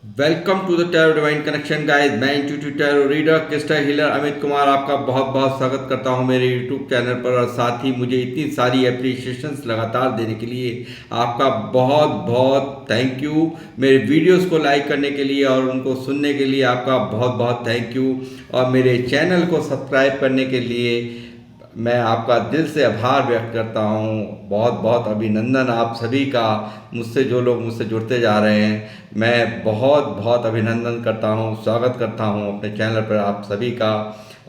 Welcome to the tarot divine connection guys. मैं intuitive tarot reader crystal healer Amit Kumar आपका बहुत बहुत स्वागत करता हूं मेरे यूट्यूब चैनल पर। और साथ ही मुझे इतनी सारी एप्रिसिएशंस लगातार देने के लिए आपका बहुत बहुत थैंक यू। मेरे वीडियोस को लाइक करने के लिए और उनको सुनने के लिए आपका बहुत बहुत थैंक यू। और मेरे चैनल को सब्सक्राइब करने के लिए मैं आपका दिल से आभार व्यक्त करता हूँ। बहुत बहुत अभिनंदन आप सभी का। मुझसे जो लोग मुझसे जुड़ते जा रहे हैं, मैं बहुत बहुत अभिनंदन करता हूँ, स्वागत करता हूँ अपने चैनल पर आप सभी का।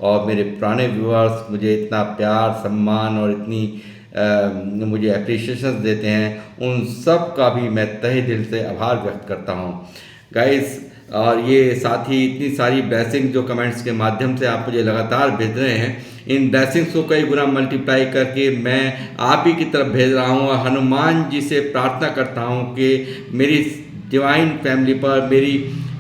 और मेरे पुराने व्यूअर्स मुझे इतना प्यार सम्मान और इतनी मुझे अप्रिसिएशन देते हैं, उन सब का भी मैं तहे दिल से आभार व्यक्त करता हूँ गाइस। और ये साथ ही इतनी सारी ब्लेसिंग जो कमेंट्स के माध्यम से आप मुझे लगातार भेज रहे हैं, इन ब्लेसिंग्स को कई गुना मल्टीप्लाई करके मैं आप ही की तरफ भेज रहा हूँ। और हनुमान जी से प्रार्थना करता हूँ कि मेरी डिवाइन फैमिली पर, मेरी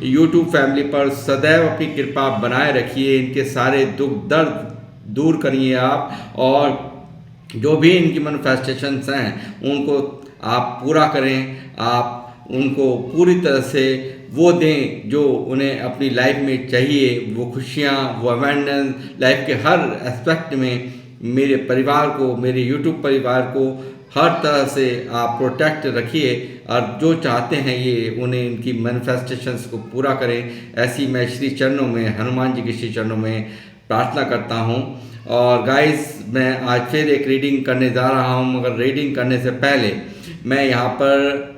यूट्यूब फैमिली पर सदैव अपनी कृपा बनाए रखिए। इनके सारे दुख दर्द दूर करिए आप, और जो भी इनकी मैनिफेस्टेशंस हैं उनको आप पूरा करें। आप उनको पूरी तरह से वो दें जो उन्हें अपनी लाइफ में चाहिए, वो खुशियाँ, वो अवेंडेंस लाइफ के हर एस्पेक्ट में। मेरे परिवार को, मेरे यूट्यूब परिवार को हर तरह से आप प्रोटेक्ट रखिए, और जो चाहते हैं ये उन्हें इनकी मैनिफेस्टेशंस को पूरा करें। ऐसी मैं श्री चरणों में, हनुमान जी के श्री चरणों में प्रार्थना करता हूँ। और गाइस, मैं आज फिर एक रीडिंग करने जा रहा हूँ, मगर रीडिंग करने से पहले मैं यहाँ पर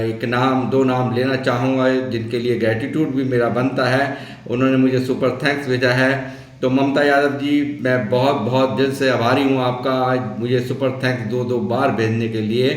एक नाम, दो नाम लेना चाहूँगा जिनके लिए ग्रेटिट्यूड भी मेरा बनता है। उन्होंने मुझे सुपर थैंक्स भेजा है। तो ममता यादव जी, मैं बहुत बहुत दिल से आभारी हूँ आपका, आज मुझे सुपर थैंक्स दो दो बार भेजने के लिए।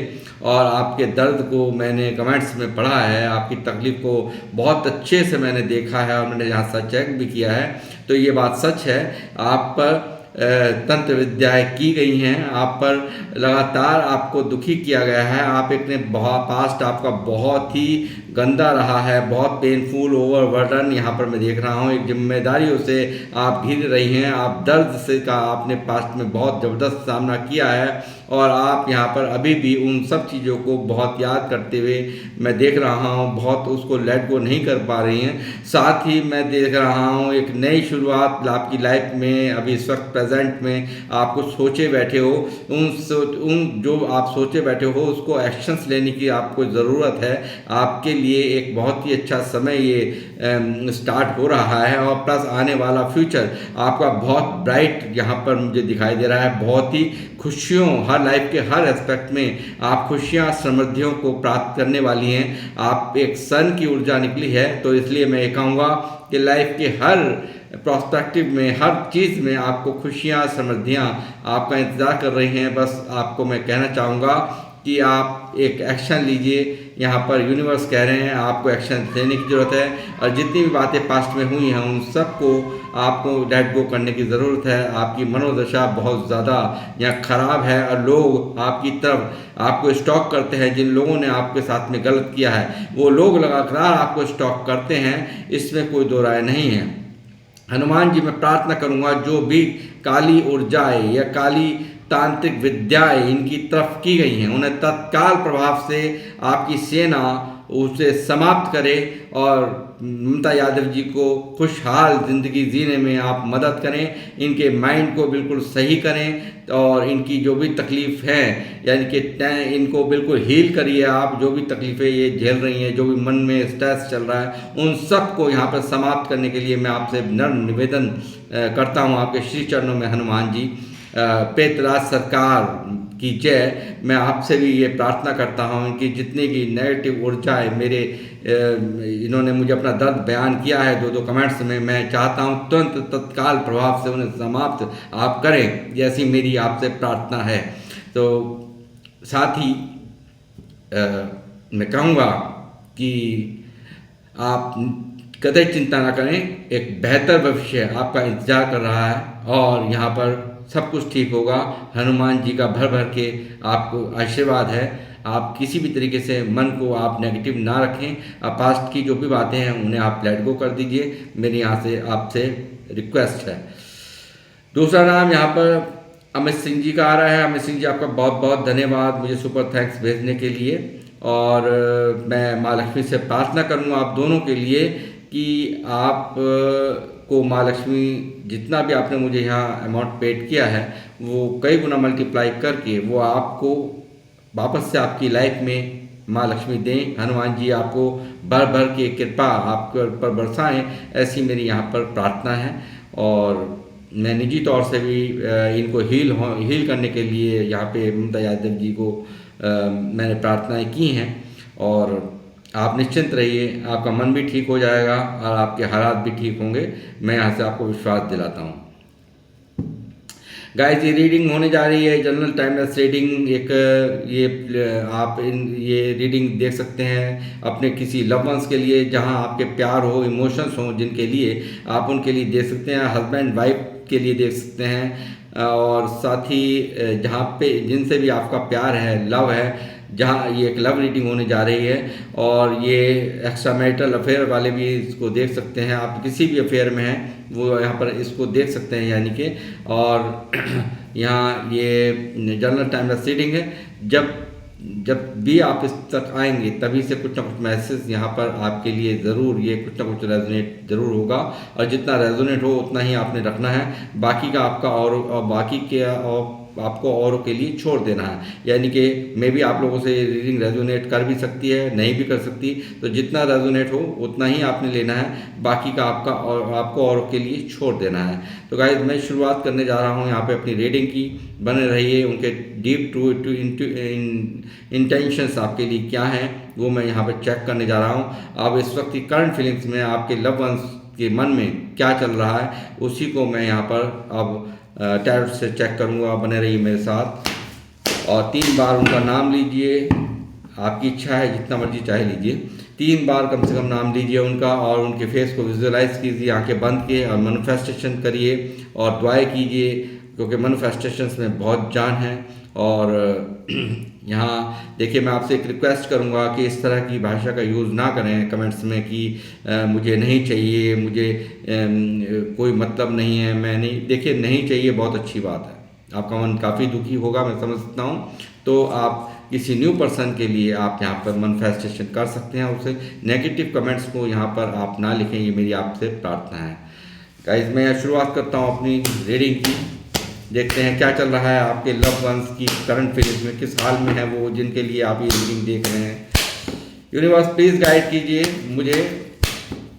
और आपके दर्द को मैंने कमेंट्स में पढ़ा है, आपकी तकलीफ़ को बहुत अच्छे से मैंने देखा है, और मैंने यहाँ से चेक भी किया है। तो ये बात सच है, आप पर तंत्र विद्याएँ की गई हैं, आप पर लगातार आपको दुखी किया गया है। आप एक ने बहुत पास्ट आपका बहुत ही गंदा रहा है, बहुत पेनफुल, ओवरबर्डन यहाँ पर मैं देख रहा हूँ। एक जिम्मेदारियों से आप घिर रही हैं, आप दर्द से का आपने पास्ट में बहुत ज़बरदस्त सामना किया है, और आप यहाँ पर अभी भी उन सब चीज़ों को बहुत याद करते हुए मैं देख रहा हूँ, बहुत उसको लेट गो नहीं कर पा रही हैं। साथ ही मैं देख रहा हूँ एक नई शुरुआत आपकी लाइफ में, अभी इस वक्त प्रेजेंट में आप कुछ सोचे बैठे हो। उन जो आप सोचे बैठे हो उसको एक्शंस लेने की आपको ज़रूरत है। आपके लिए एक बहुत ही अच्छा समय ये स्टार्ट हो रहा है, और प्लस आने वाला फ्यूचर आपका बहुत ब्राइट यहाँ पर मुझे दिखाई दे रहा है। बहुत ही खुशियों, हर लाइफ के हर एस्पेक्ट में आप खुशियाँ, समृद्धियों को प्राप्त करने वाली हैं। आप एक सन की ऊर्जा निकली है, तो इसलिए मैं ये कहूँगा कि लाइफ के हर प्रॉस्पेक्टिव में, हर चीज़ में आपको खुशियाँ, समृद्धियाँ आपका इंतज़ार कर रही हैं। बस आपको मैं कहना चाहूँगा कि आप एक एक्शन लीजिए। यहाँ पर यूनिवर्स कह रहे हैं आपको एक्शन लेने की ज़रूरत है, और जितनी भी बातें पास्ट में हुई हैं उन सबको आपको लेट गो करने की ज़रूरत है। आपकी मनोदशा बहुत ज़्यादा यहाँ ख़राब है, और लोग आपकी तरफ आपको स्टॉक करते हैं। जिन लोगों ने आपके साथ में गलत किया है वो लोग लगातार आपको स्टॉक करते हैं, इसमें कोई दो राय नहीं है। हनुमान जी, मैं प्रार्थना करूंगा जो भी काली ऊर्जाएं या काली तांत्रिक विद्याएं इनकी तरफ की गई हैं, उन्हें तत्काल प्रभाव से आपकी सेना उसे समाप्त करे, और ममता यादव जी को खुशहाल ज़िंदगी जीने में आप मदद करें। इनके माइंड को बिल्कुल सही करें, और इनकी जो भी तकलीफ़ है, यानी कि इनको बिल्कुल हील करिए। आप जो भी तकलीफ़ें ये झेल रही हैं, जो भी मन में स्ट्रेस चल रहा है, उन सब को यहाँ पर समाप्त करने के लिए मैं आपसे नम्र निवेदन करता हूँ आपके श्री चरणों में। हनुमान जी, पेतराज सरकार की जय। मैं आपसे भी ये प्रार्थना करता हूँ कि जितने की नेगेटिव ऊर्जाएँ मेरे इन्होंने मुझे अपना दर्द बयान किया है दो दो कमेंट्स में, मैं चाहता हूँ तुरंत तत्काल प्रभाव से उन्हें समाप्त आप करें, जैसी मेरी आपसे प्रार्थना है। तो साथ ही मैं कहूँगा कि आप कतई चिंता ना करें, एक बेहतर भविष्य आपका इंतजार कर रहा है, और यहाँ पर सब कुछ ठीक होगा। हनुमान जी का भर भर के आपको आशीर्वाद है। आप किसी भी तरीके से मन को आप नेगेटिव ना रखें। आप पास्ट की जो भी बातें हैं उन्हें आप लेट गो कर दीजिए, मेरी यहाँ से आपसे रिक्वेस्ट है। दूसरा नाम यहाँ पर अमित सिंह जी का आ रहा है। अमित सिंह जी, आपका बहुत बहुत धन्यवाद मुझे सुपर थैंक्स भेजने के लिए। और मैं माँ लक्ष्मी से प्रार्थना करूँगा आप दोनों के लिए कि आप को माँ लक्ष्मी जितना भी आपने मुझे यहाँ अमाउंट पेड किया है वो कई गुना मल्टीप्लाई करके वो आपको वापस से आपकी लाइफ में माँ लक्ष्मी दें। हनुमान जी आपको भर भर के कृपा आपके ऊपर बरसाएं, ऐसी मेरी यहाँ पर प्रार्थना है। और मैं निजी तौर से भी इनको हील करने के लिए यहाँ पे ममता यादव जी को मैंने प्रार्थनाएं की हैं। और आप निश्चिंत रहिए, आपका मन भी ठीक हो जाएगा और आपके हालात भी ठीक होंगे, मैं यहाँ से आपको विश्वास दिलाता हूँ। गाइस, ये रीडिंग होने जा रही है जनरल टाइमलेस रीडिंग। एक ये रीडिंग देख सकते हैं अपने किसी लव वंस के लिए, जहां आपके प्यार हो, इमोशंस हो जिनके लिए, आप उनके लिए देख सकते हैं। हस्बैंड वाइफ के लिए देख सकते हैं। और साथ ही जहाँ पे जिनसे भी आपका प्यार है, लव है, जहाँ ये एक लव रीडिंग होने जा रही है। और ये एक्स्ट्रा मैरिटल अफेयर वाले भी इसको देख सकते हैं। आप किसी भी अफेयर में हैं वो यहाँ पर इसको देख सकते हैं, यानी कि। और यहाँ ये जनरल टाइमलेस रीडिंग है। जब जब भी आप इस तक आएंगे तभी से कुछ ना कुछ मैसेज यहाँ पर आपके लिए ज़रूर, ये कुछ ना कुछ रेजोनेट ज़रूर होगा। और जितना रेजोनेट हो उतना ही आपने रखना है, बाकी का आपका और बाकी के और आपको औरों के लिए छोड़ देना है। यानी कि मे भी आप लोगों से रीडिंग रेजोनेट कर भी सकती है, नहीं भी कर सकती, तो जितना रेजोनेट हो उतना ही आपने लेना है, बाकी का आपको औरों के लिए छोड़ देना है। तो गाइस, मैं शुरुआत करने जा रहा हूँ यहाँ पे अपनी रीडिंग की। बने रहिए, उनके डीप टू इंटेंशंस आपके लिए क्या हैं वो मैं यहाँ पे चेक करने जा रहा हूँ। अब इस वक्त की करंट फीलिंग्स में आपके लव वंस के मन में क्या चल रहा है उसी को मैं यहाँ पर अब टैरोट से चेक करूँगा। बने रहिए मेरे साथ और 3 बार उनका नाम लीजिए। आपकी इच्छा है जितना मर्जी चाहे लीजिए, 3 बार कम से कम नाम लीजिए उनका और उनके फेस को विजुअलाइज कीजिए, आंखें बंद किए और मैनिफेस्टेशन करिए और दुआएं कीजिए, क्योंकि मैनिफेस्टेशंस में बहुत जान है। और यहाँ देखिए, मैं आपसे एक रिक्वेस्ट करूँगा कि इस तरह की भाषा का यूज़ ना करें कमेंट्स में कि मुझे नहीं चाहिए, मुझे कोई मतलब नहीं है, मैं नहीं। देखिए, नहीं चाहिए बहुत अच्छी बात है, आपका मन काफ़ी दुखी होगा, मैं समझ सकता हूँ। तो आप किसी न्यू पर्सन के लिए आप यहाँ पर मैनिफेस्टेशन कर सकते हैं। उसे नेगेटिव कमेंट्स को यहाँ पर आप ना लिखें, ये मेरी आपसे प्रार्थना है। गाइस, मैं शुरुआत करता हूँ अपनी रीडिंग की। देखते हैं क्या चल रहा है आपके लव वंस की करंट फीलिंग्स में, किस हाल में है वो जिनके लिए आप ये रीडिंग देख रहे हैं। यूनिवर्स प्लीज़ गाइड कीजिए मुझे,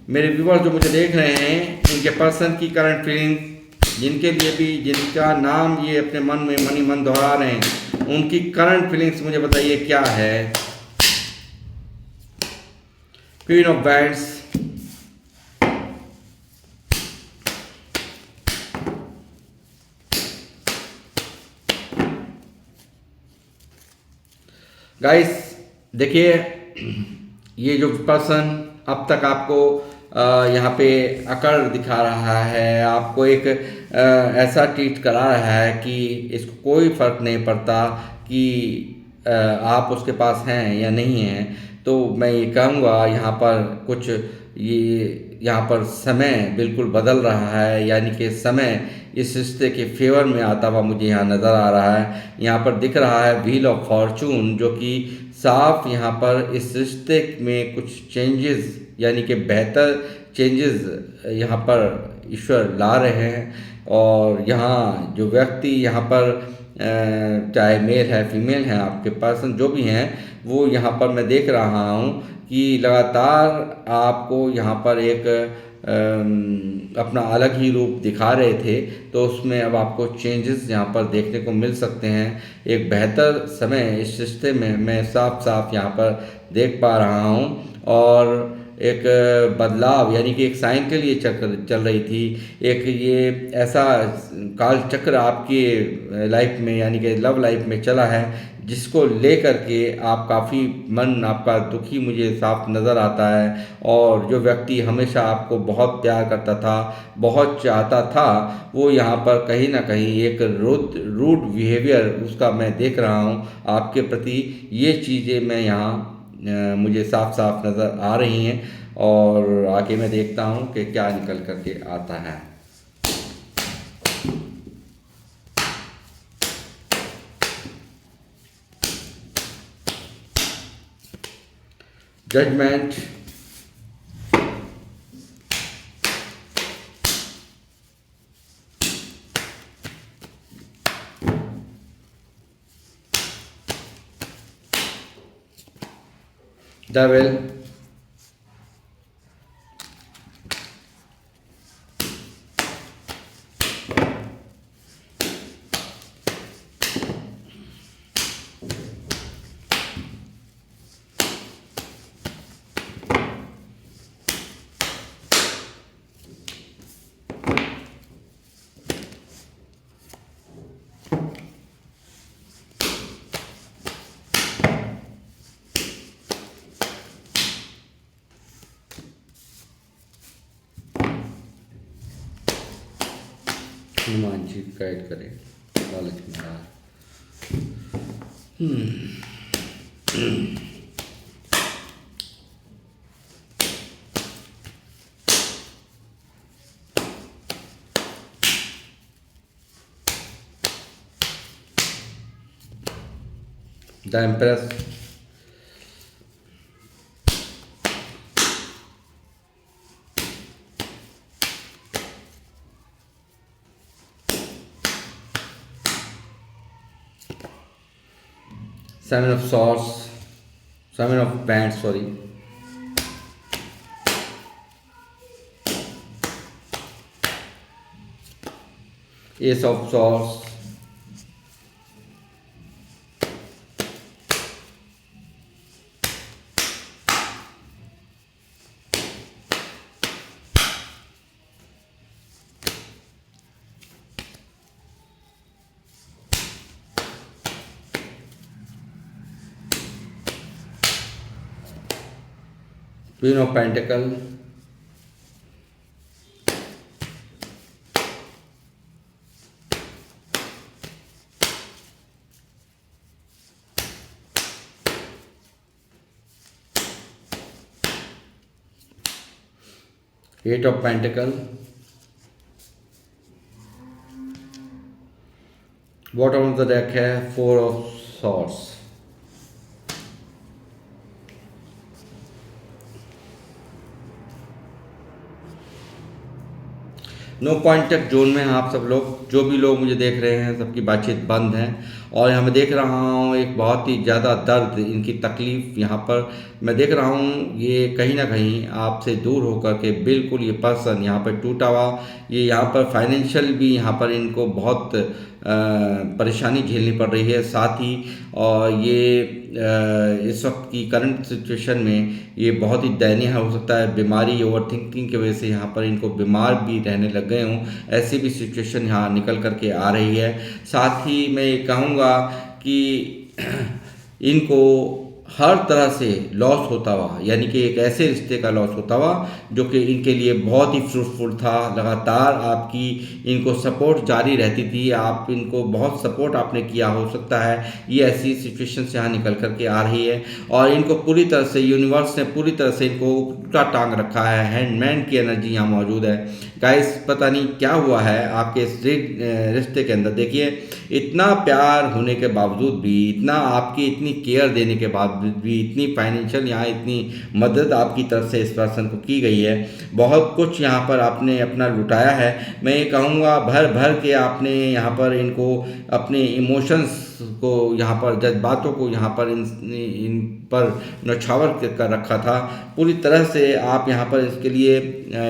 मेरे व्यूअर्स जो मुझे देख रहे हैं, इनके पर्सन की करंट फीलिंग्स, जिनके लिए भी जिनका नाम ये अपने मन में मनी मन दोहरा रहे हैं, उनकी करंट फीलिंग्स मुझे बताइए क्या है। क्वीन ऑफ वैंड्स, गाइस देखिए, ये जो पर्सन अब तक आपको यहाँ पे अकड़ दिखा रहा है, आपको एक ऐसा ट्रीट करा रहा है कि इसको कोई फर्क नहीं पड़ता कि आप उसके पास हैं या नहीं हैं। तो मैं ये कहूँगा यहाँ पर कुछ यहाँ पर समय बिल्कुल बदल रहा है, यानी कि समय इस रिश्ते के फेवर में आता हुआ मुझे यहाँ नज़र आ रहा है। यहाँ पर दिख रहा है व्हील ऑफ फॉर्चून, जो कि साफ यहाँ पर इस रिश्ते में कुछ चेंजेस, यानी कि बेहतर चेंजेस यहाँ पर ईश्वर ला रहे हैं। और यहाँ जो व्यक्ति यहाँ पर चाहे मेल है फीमेल है, आपके पर्सन जो भी हैं, वो यहाँ पर मैं देख रहा हूँ कि लगातार आपको यहाँ पर एक अपना अलग ही रूप दिखा रहे थे, तो उसमें अब आपको चेंजेस यहाँ पर देखने को मिल सकते हैं। एक बेहतर समय इस रिश्ते में मैं साफ साफ यहाँ पर देख पा रहा हूँ। और एक बदलाव, यानी कि एक साइन के लिए चक्र चल रही थी, एक ये ऐसा काल चक्र आपकी लाइफ में, यानी कि लव लाइफ में चला है, जिसको लेकर के आप काफ़ी मन आपका दुखी मुझे साफ नज़र आता है। और जो व्यक्ति हमेशा आपको बहुत प्यार करता था, बहुत चाहता था, वो यहाँ पर कहीं ना कहीं एक रूड बिहेवियर उसका मैं देख रहा हूँ आपके प्रति। ये चीज़ें मैं यहाँ मुझे साफ साफ नज़र आ रही हैं और आगे मैं देखता हूँ कि क्या निकल करके आता है। Judgement, devil, Hanuman ji guide करें, लालच महाराज। The empress, Seven of Swords, Seven of Wands, sorry. Ace of Swords, Queen of Pentacles, Eight of Pentacles, bottom of the deck है Four of Swords। No contact zone में हैं आप सब लोग, जो भी लोग मुझे देख रहे हैं सबकी बातचीत बंद है। और यहाँ मैं देख रहा हूँ एक बहुत ही ज़्यादा दर्द, इनकी तकलीफ़ यहाँ पर मैं देख रहा हूँ। ये कहीं ना कहीं आपसे दूर होकर के बिल्कुल ये पर्सन यहाँ पर टूटा हुआ, ये यहाँ पर फाइनेंशियल भी यहाँ पर इनको बहुत परेशानी झेलनी पड़ रही है। साथ ही और ये इस वक्त की करंट सिचुएशन में ये बहुत ही दयनीय हो सकता है। बीमारी, ओवर थिंकिंग की वजह से यहाँ पर इनको बीमार भी रहने लग गए हों, ऐसी भी सिचुएशन यहाँ निकल करके आ रही है। साथ ही मैं ये कहूँगा कि इनको हर तरह से लॉस होता हुआ, यानी कि एक ऐसे रिश्ते का लॉस होता हुआ जो कि इनके लिए बहुत ही फ्रूटफुल था। लगातार आपकी इनको सपोर्ट जारी रहती थी, आप इनको बहुत सपोर्ट आपने किया, हो सकता है ये ऐसी सिचुएशन से यहाँ निकल करके आ रही है। और इनको पूरी तरह से यूनिवर्स ने पूरी तरह से इनको उल्टा टांग रखा है, हैंडमैन की एनर्जी यहाँ मौजूद है। गाइस पता नहीं क्या हुआ है आपके इस रिश्ते के अंदर। देखिए इतना प्यार होने के बावजूद भी, इतना आपकी इतनी केयर देने के बाद भी, इतनी फाइनेंशियल यहाँ इतनी मदद आपकी तरफ से इस पर्सन को की गई है, बहुत कुछ यहाँ पर आपने अपना लुटाया है। मैं ये कहूँगा भर भर के आपने यहाँ पर इनको अपने इमोशंस को, यहाँ पर जज्बातों को यहाँ पर इन पर नछावर कर रखा था। पूरी तरह से आप यहाँ पर इसके लिए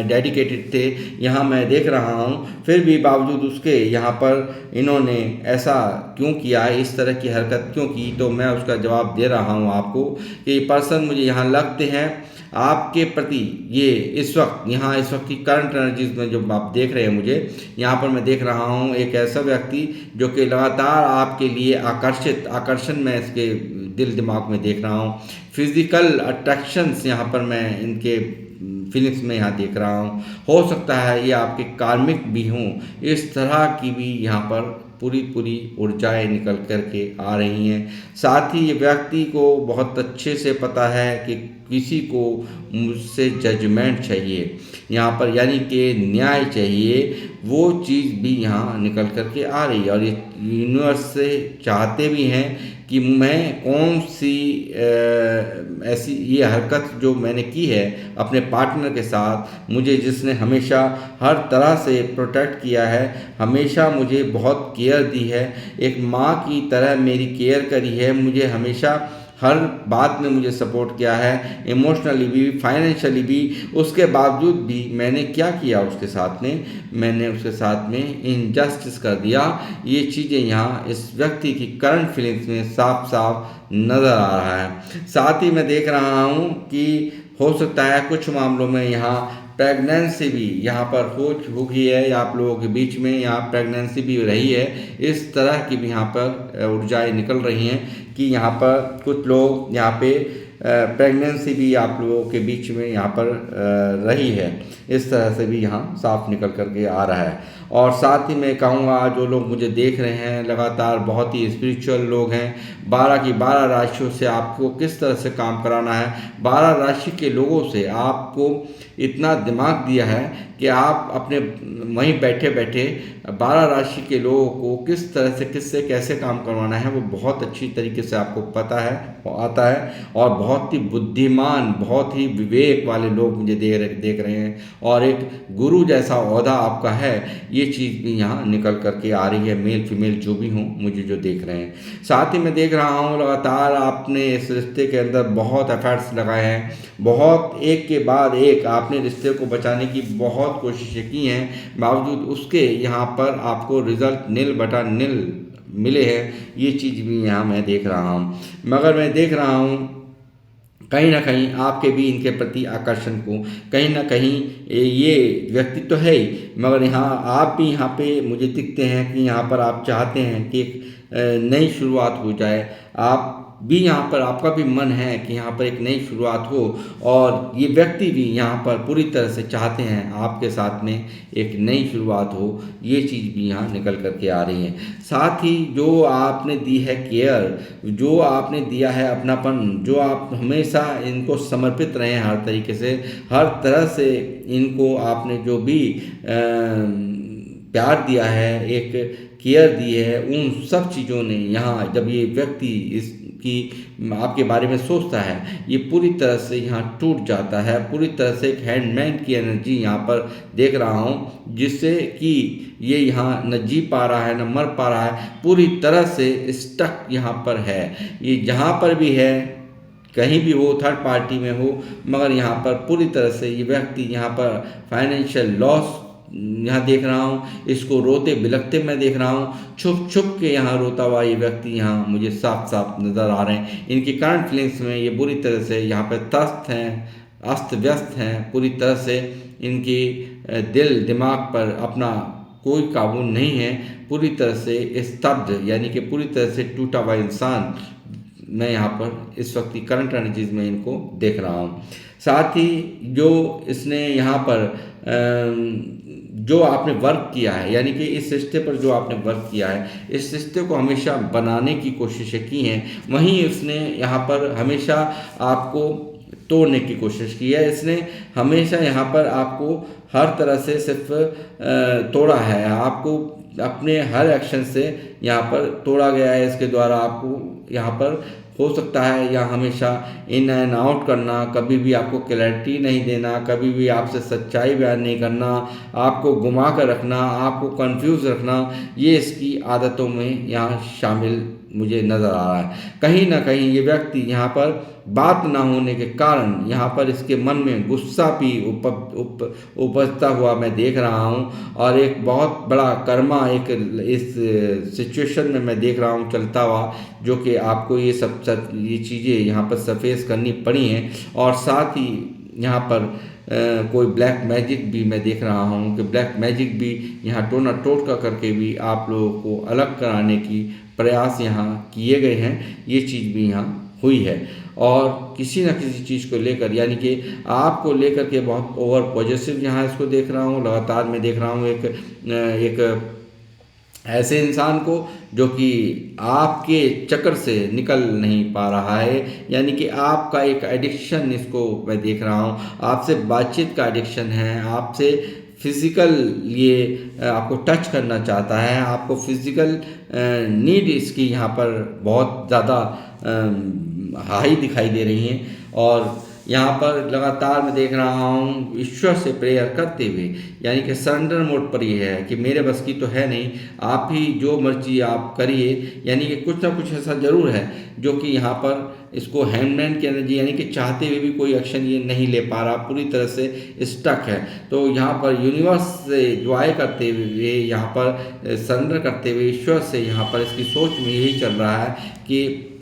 डेडिकेटेड थे, यहाँ मैं देख रहा हूँ। फिर भी बावजूद उसके यहाँ पर इन्होंने ऐसा क्यों किया, इस तरह की हरकत क्यों की, तो मैं उसका जवाब दे रहा हूँ आपको कि पर्सन मुझे यहाँ लगते हैं आपके प्रति। ये इस वक्त की करंट एनर्जीज में जो आप देख रहे हैं, मुझे यहाँ पर मैं देख रहा हूँ एक ऐसा व्यक्ति जो कि लगातार आपके लिए आकर्षण मैं इसके दिल दिमाग में देख रहा हूँ। फिजिकल अट्रैक्शंस यहाँ पर मैं इनके फीलिंग्स में यहाँ देख रहा हूँ। हो सकता है ये आपके कार्मिक भी हों, इस तरह की भी यहाँ पर पूरी ऊर्जाएं निकल करके आ रही हैं। साथ ही ये व्यक्ति को बहुत अच्छे से पता है कि किसी को मुझसे जजमेंट चाहिए यहाँ पर, यानी कि न्याय चाहिए, वो चीज़ भी यहाँ निकल करके आ रही है। और ये यूनिवर्स से चाहते भी हैं कि मैं कौन सी ऐसी ये हरकत जो मैंने की है अपने पार्टनर के साथ, मुझे जिसने हमेशा हर तरह से प्रोटेक्ट किया है, हमेशा मुझे बहुत केयर दी है, एक माँ की तरह मेरी केयर करी है, मुझे हमेशा हर बात में मुझे सपोर्ट किया है, इमोशनली भी, फाइनेंशियली भी। उसके बावजूद भी मैंने क्या किया उसके साथ में, मैंने उसके साथ में इनजस्टिस कर दिया। ये चीज़ें यहाँ इस व्यक्ति की करंट फीलिंग्स में साफ साफ नज़र आ रहा है। साथ ही मैं देख रहा हूँ कि हो सकता है कुछ मामलों में यहाँ प्रेगनेंसी भी यहाँ पर हो गई है, या आप लोगों के बीच में यहाँ प्रेगनेंसी भी रही है। इस तरह की भी यहाँ पर ऊर्जाएं निकल रही हैं कि यहाँ पर कुछ लोग यहाँ पे प्रेगनेंसी भी आप लोगों के बीच में यहाँ पर रही है। इस तरह से भी यहाँ साफ निकल करके आ रहा है। और साथ ही मैं कहूँगा जो लोग मुझे देख रहे हैं लगातार, बहुत ही स्पिरिचुअल लोग हैं, 12 की 12 राशियों से आपको किस तरह से काम कराना है, 12 राशि के लोगों से आपको इतना दिमाग दिया है कि आप अपने वहीं बैठे बैठे 12 राशि के लोगों को किस तरह से किससे कैसे काम करवाना है वो बहुत अच्छी तरीके से आपको पता है, आता है। और बहुत ही बुद्धिमान, बहुत ही विवेक वाले लोग मुझे देख रहे हैं, और एक गुरु जैसा ओहदा आपका है। ये चीज़ भी यहाँ निकल करके आ रही है, मेल फीमेल जो भी हों मुझे जो देख रहे हैं। साथ ही मैं देख रहा हूँ लगातार आपने इस रिश्ते के अंदर बहुत एफर्ट्स लगाए हैं, बहुत एक के बाद एक आपने रिश्ते को बचाने की बहुत कोशिशें की हैं, बावजूद उसके यहाँ पर आपको रिजल्ट निल बटा निल मिले हैं। ये चीज़ भी यहाँ मैं देख रहा हूँ, मगर मैं देख रहा हूँ कहीं ना कहीं आपके भी इनके प्रति आकर्षण को कहीं ना कहीं ये व्यक्ति तो है ही, मगर यहाँ आप भी यहाँ पे मुझे दिखते हैं कि यहाँ पर आप चाहते हैं कि एक नई शुरुआत हो जाए। आप भी यहाँ पर, आपका भी मन है कि यहाँ पर एक नई शुरुआत हो, और ये व्यक्ति भी यहाँ पर पूरी तरह से चाहते हैं आपके साथ में एक नई शुरुआत हो। ये चीज़ भी यहाँ निकल करके आ रही है। साथ ही जो आपने दी है केयर, जो आपने दिया है अपनापन, जो आप हमेशा इनको समर्पित रहे हैं हर तरीके से, हर तरह से इनको आपने जो भी प्यार दिया है, एक केयर दी है, उन सब चीज़ों ने यहाँ जब ये व्यक्ति इसकी आपके बारे में सोचता है, ये पूरी तरह से यहाँ टूट जाता है। पूरी तरह से एक हैंडमैन की एनर्जी यहाँ पर देख रहा हूँ, जिससे कि ये यहाँ न जी पा रहा है न मर पा रहा है, पूरी तरह से स्टक यहाँ पर है। ये जहाँ पर भी है, कहीं भी हो, थर्ड पार्टी में हो, मगर यहाँ पर पूरी तरह से ये व्यक्ति यहाँ पर फाइनेंशियल लॉस यहाँ देख रहा हूँ, इसको रोते बिलखते मैं देख रहा हूँ, छुप छुप के यहाँ रोता हुआ ये व्यक्ति यहाँ मुझे साफ साफ नज़र आ रहे हैं। इनकी करंट फीलिंग्स में ये बुरी तरह से यहाँ पे त्रस्त हैं, अस्त व्यस्त हैं, पूरी तरह से इनकी दिल दिमाग पर अपना कोई काबू नहीं है, पूरी तरह से स्तब्ध, यानी कि पूरी तरह से टूटा हुआ इंसान मैं यहाँ पर इस वक्त की करंट एनर्जीज में इनको देख रहा हूँ। साथ ही जो इसने यहाँ पर जो आपने वर्क किया है, यानी कि इस रिश्ते पर जो आपने वर्क किया है, इस रिश्ते को हमेशा बनाने की कोशिशें की हैं, वहीं इसने यहाँ पर हमेशा आपको तोड़ने की कोशिश की है। इसने हमेशा यहाँ पर आपको हर तरह से सिर्फ तोड़ा है, आपको अपने हर एक्शन से यहाँ पर तोड़ा गया है। इसके द्वारा आपको यहाँ पर हो सकता है या हमेशा इन एंड आउट करना, कभी भी आपको क्लैरिटी नहीं देना, कभी भी आपसे सच्चाई बयान नहीं करना, आपको घुमा कर रखना, आपको कंफ्यूज रखना, ये इसकी आदतों में यहाँ शामिल मुझे नज़र आ रहा है। कहीं ना कहीं ये व्यक्ति यहाँ पर बात ना होने के कारण यहाँ पर इसके मन में गुस्सा भी उपजता हुआ मैं देख रहा हूँ, और एक बहुत बड़ा कर्मा एक इस सिचुएशन में मैं देख रहा हूँ चलता हुआ, जो कि आपको ये ये चीज़ें यहाँ पर सरफेस करनी पड़ी हैं। और साथ ही यहाँ पर कोई ब्लैक मैजिक भी मैं देख रहा हूँ कि ब्लैक मैजिक भी यहाँ टोना टोटका करके भी आप लोगों को अलग कराने की प्रयास यहाँ किए गए हैं। ये चीज़ भी यहाँ हुई है, और किसी न किसी चीज़ को लेकर, यानी कि आपको लेकर के बहुत ओवर पॉजिटिव यहाँ इसको देख रहा हूँ। लगातार मैं देख रहा हूँ एक ऐसे इंसान को जो कि आपके चक्कर से निकल नहीं पा रहा है, यानी कि आपका एक एडिक्शन इसको मैं देख रहा हूँ, आपसे बातचीत का एडिक्शन है, आपसे फिज़िकल ये आपको टच करना चाहता है, आपको फिज़िकल नीड इसकी यहाँ पर बहुत ज़्यादा हाई दिखाई दे रही हैं। और यहाँ पर लगातार मैं देख रहा हूँ ईश्वर से प्रेयर करते हुए, यानी कि सरेंडर मोड पर ये है कि मेरे बस की तो है नहीं, आप ही जो मर्जी आप करिए। यानी कि कुछ ना कुछ ऐसा ज़रूर है जो कि यहाँ पर इसको हैंडमैन की एनर्जी, यानी कि चाहते हुए भी कोई एक्शन ये नहीं ले पा रहा, पूरी तरह से स्टक है। तो यहाँ पर यूनिवर्स से दुआएं करते हुए, यहाँ पर सरेंडर करते हुए ईश्वर से, यहाँ पर इसकी सोच में यही चल रहा है कि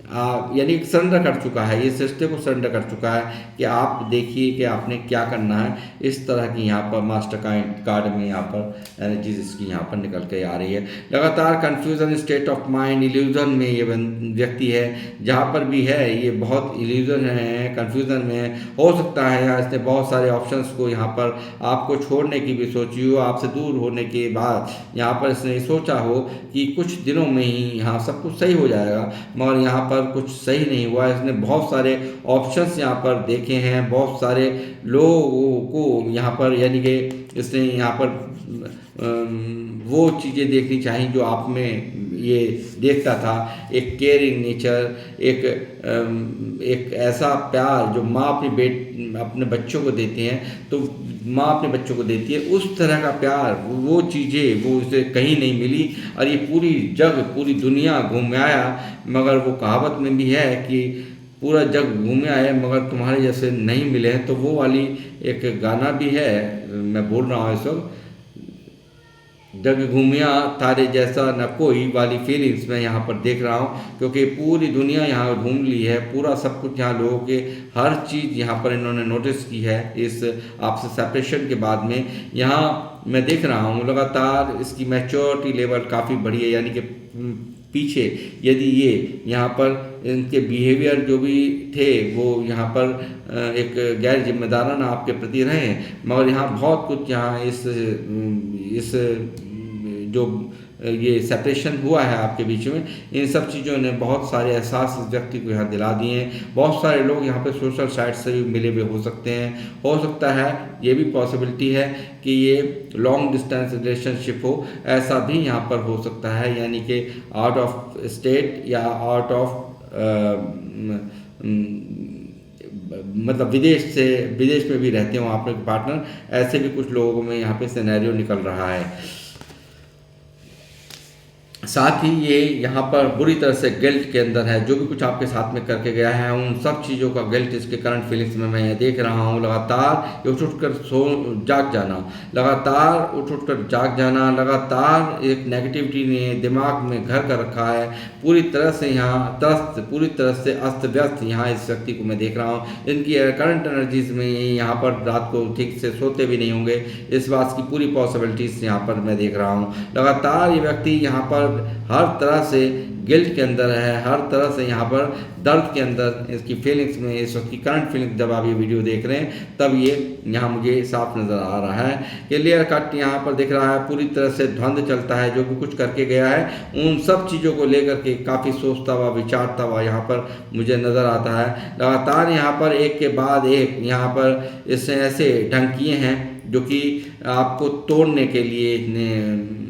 यानी सरेंडर कर चुका है, ये सृष्टि को सरेंडर कर चुका है कि आप देखिए कि आपने क्या करना है। इस तरह की यहाँ पर मास्टर कार्ड में यहाँ पर एनर्जीज इसकी यहाँ पर निकल के आ रही है। लगातार confusion, state of mind, illusion में ये व्यक्ति है, जहाँ पर भी है ये बहुत इल्यूजन है, कन्फ्यूज़न में है। हो सकता है यहाँ इसने बहुत सारे ऑप्शंस को यहाँ पर आपको छोड़ने की भी सोची हो, आपसे दूर होने के बाद यहाँ पर इसने सोचा हो कि कुछ दिनों में ही यहाँ सब कुछ सही हो जाएगा, मगर यहाँ पर कुछ सही नहीं हुआ। इसने बहुत सारे ऑप्शंस यहाँ पर देखे हैं, बहुत सारे लोगों को यहाँ पर, यानी कि इसने यहाँ पर वो चीज़ें देखनी चाहिए जो आप में ये देखता था, एक केयरिंग नेचर, एक ऐसा प्यार जो माँ अपने बच्चों को देती हैं, तो माँ अपने बच्चों को देती है, उस तरह का प्यार, वो चीज़ें वो उसे कहीं नहीं मिली। और ये पूरी दुनिया घूम आया, मगर वो कहावत में भी है कि पूरा जग घूमे आए मगर तुम्हारे जैसे नहीं मिले हैं। तो वो वाली एक गाना भी है, मैं बोल रहा हूँ इस वक्त, जग घूमिया तारे जैसा न कोई वाली फीलिंग्स मैं यहाँ पर देख रहा हूँ, क्योंकि पूरी दुनिया यहाँ घूम ली है, पूरा सब कुछ यहाँ लोगों के हर चीज़ यहाँ पर इन्होंने नोटिस की है इस आपसे सेपरेशन के बाद में। यहाँ मैं देख रहा हूँ लगातार इसकी मैच्योरिटी लेवल काफ़ी बढ़ी है, यानी कि पीछे यदि ये यहाँ पर इनके बिहेवियर जो भी थे वो यहाँ पर एक गैर जिम्मेदाराना आपके प्रति रहे, मगर यहाँ बहुत कुछ यहाँ इस जो ये सेपरेशन हुआ है आपके बीच में, इन सब चीज़ों ने बहुत सारे एहसास इस व्यक्ति को यहाँ दिला दिए हैं। बहुत सारे लोग यहाँ पे सोशल साइट से भी मिले हुए हो सकते हैं, हो सकता है ये भी पॉसिबिलिटी है कि ये लॉन्ग डिस्टेंस रिलेशनशिप हो, ऐसा भी यहाँ पर हो सकता है, यानी कि आउट ऑफ स्टेट या आउट ऑफ मतलब विदेश में भी रहते हो आपके पार्टनर, ऐसे भी कुछ लोगों में यहाँ पे सिनेरियो निकल रहा है। साथ ही ये यहाँ पर बुरी तरह से गिल्ट के अंदर है, जो भी कुछ आपके साथ में करके गया है उन सब चीज़ों का गिल्ट इसके करंट फीलिंग्स में मैं ये देख रहा हूँ। लगातार उठ कर जाग जाना, लगातार उठ कर जाग जाना, लगातार एक नेगेटिविटी ने दिमाग में घर कर रखा है, पूरी तरह से यहाँ पूरी तरह से अस्त व्यस्त यहाँ इस व्यक्ति को मैं देख रहा हूँ। इनकी करंट एनर्जीज में यहाँ पर रात को ठीक से सोते भी नहीं होंगे, इस बात की पूरी पॉसिबिलिटीज यहाँ पर मैं देख रहा हूँ। लगातार ये व्यक्ति यहाँ पर हर तरह से गिल्ट के अंदर है, हर तरह से यहाँ पर दर्द के अंदर इसकी फीलिंग्स में, इस वक्त की करंट फीलिंग्स जब आप ये वीडियो देख रहे हैं तब ये यहाँ मुझे साफ नज़र आ रहा है। क्लियर कट यहाँ पर दिख रहा है, पूरी तरह से द्वंद्व चलता है, जो भी कुछ करके गया है उन सब चीज़ों को लेकर के काफ़ी सोचता हुआ विचारता हुआ यहाँ पर मुझे नज़र आता है। लगातार यहाँ पर एक के बाद एक यहाँ पर इसने ऐसे ढंग किए हैं जो कि आपको तोड़ने के लिए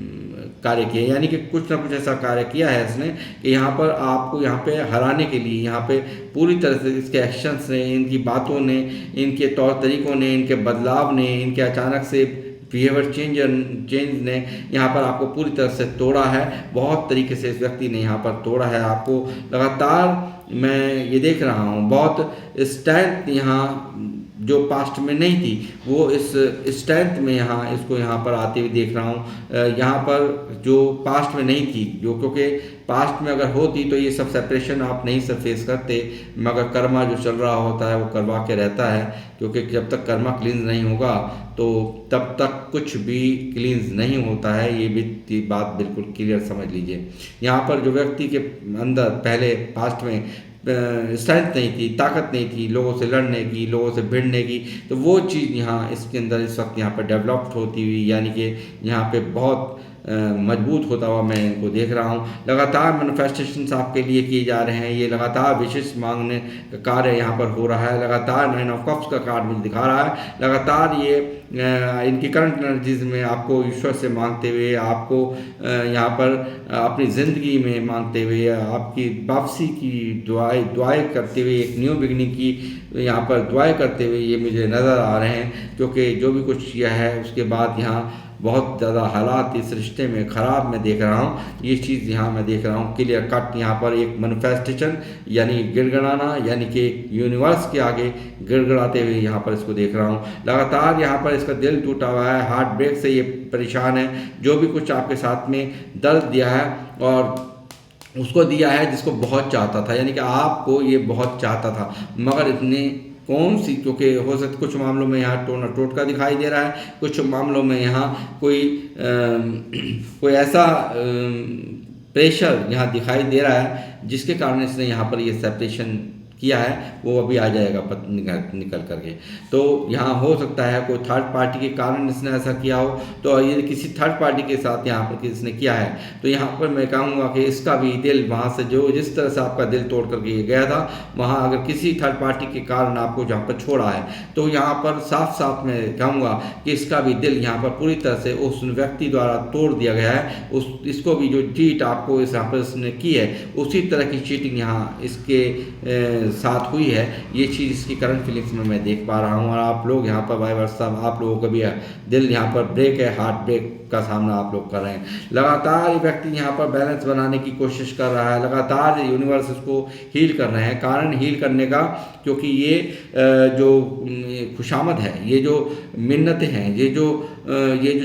कार्य किए, यानी कि कुछ ना कुछ ऐसा कार्य किया है इसने कि यहाँ पर आपको यहाँ पे हराने के लिए, यहाँ पे पूरी तरह से इसके एक्शंस ने, इनकी बातों ने, इनके तौर तरीकों ने, इनके बदलाव ने, इनके अचानक से बिहेवियर चेंज ने यहाँ पर आपको पूरी तरह से तोड़ा है। बहुत तरीके से इस व्यक्ति ने यहाँ पर तोड़ा है आपको। लगातार मैं ये देख रहा हूँ बहुत स्ट्रेंथ यहाँ जो पास्ट में नहीं थी वो इस स्ट्रेंथ में यहाँ इसको यहाँ पर आते हुए देख रहा हूँ। यहाँ पर जो पास्ट में नहीं थी, जो क्योंकि पास्ट में अगर होती तो ये सब सेपरेशन आप नहीं सब फेस करते, मगर कर्मा जो चल रहा होता है वो करवा के रहता है, क्योंकि जब तक कर्मा क्लींस नहीं होगा तो तब तक कुछ भी क्लींस नहीं होता है। ये भी बात बिल्कुल क्लियर समझ लीजिए। यहाँ पर जो व्यक्ति के अंदर पहले पास्ट में स्ट्रेंथ नहीं थी, ताकत नहीं थी लोगों से लड़ने की, लोगों से भिड़ने की, तो वो चीज़ यहाँ इसके अंदर इस वक्त यहाँ पर डेवलप्ड होती हुई, यानी कि यहाँ पे बहुत मजबूत होता हुआ मैं इनको देख रहा हूँ। लगातार मैनिफेस्टेशंस आपके लिए किए जा रहे हैं, ये लगातार विशेष मांगने का कार्य यहाँ पर हो रहा है। लगातार 9 ऑफ कप्स का कार्ड मुझे दिखा रहा है। लगातार ये इनकी करंट एनर्जीज में आपको ईश्वर से मांगते हुए, आपको यहाँ पर अपनी ज़िंदगी में मांगते हुए, आपकी वापसी की दुआएं करते हुए, एक न्यू बिगनिंग की यहाँ पर दुआएं करते हुए ये मुझे नज़र आ रहे हैं। क्योंकि जो भी कुछ किया है उसके बाद यहाँ बहुत ज़्यादा हालात इस रिश्ते में ख़राब मैं देख रहा हूँ। ये चीज़ यहाँ मैं देख रहा हूँ क्लियर कट। यहाँ पर एक मैनिफेस्टेशन यानी गिड़गड़ाना, यानी कि यूनिवर्स के आगे गिड़गड़ाते हुए यहाँ पर इसको देख रहा हूँ। लगातार यहाँ पर इसका दिल टूटा हुआ है, हार्ट ब्रेक से ये परेशान है। जो भी कुछ आपके साथ में दर्द दिया है और उसको दिया है जिसको बहुत चाहता था, यानी कि आपको ये बहुत चाहता था, मगर इतने कौन सी, क्योंकि हो सकता कुछ मामलों में यहाँ टोटका दिखाई दे रहा है, कुछ मामलों में यहाँ कोई ऐसा प्रेशर यहाँ दिखाई दे रहा है जिसके कारण इसने यहाँ पर ये सेपरेशन किया है। वो अभी आ जाएगा निकल करके। तो यहाँ हो सकता है कोई थर्ड पार्टी के कारण इसने ऐसा किया हो, तो ये किसी थर्ड पार्टी के साथ यहाँ पर किसने किया है, तो यहाँ पर मैं कहूँगा कि इसका भी दिल वहाँ से जो जिस तरह से आपका दिल तोड़ करके गया था, वहाँ अगर किसी थर्ड पार्टी के कारण आपको जहाँ पर छोड़ा है, तो यहाँ पर साफ साफ मैं कहूँगा कि इसका भी दिल यहाँ पर पूरी तरह से उस व्यक्ति द्वारा तोड़ दिया गया है। इसको भी जो चीट आपको इस यहाँ पर इसने की है, उसी तरह की चीटिंग यहाँ इसके साथ हुई है। ये चीज़ इसकी करंट फीलिंग्स में मैं देख पा रहा हूँ। और आप लोग यहाँ पर भाई वर्षा, आप लोगों का भी दिल यहाँ पर ब्रेक है, हार्ट ब्रेक का सामना आप लोग कर रहे हैं। लगातार ये व्यक्ति यहाँ पर बैलेंस बनाने की कोशिश कर रहा है, लगातार यूनिवर्स इसको हील कर रहे हैं। कारण हील करने का, क्योंकि ये जो खुशामद है, ये जो मिन्नतें हैं, ये जो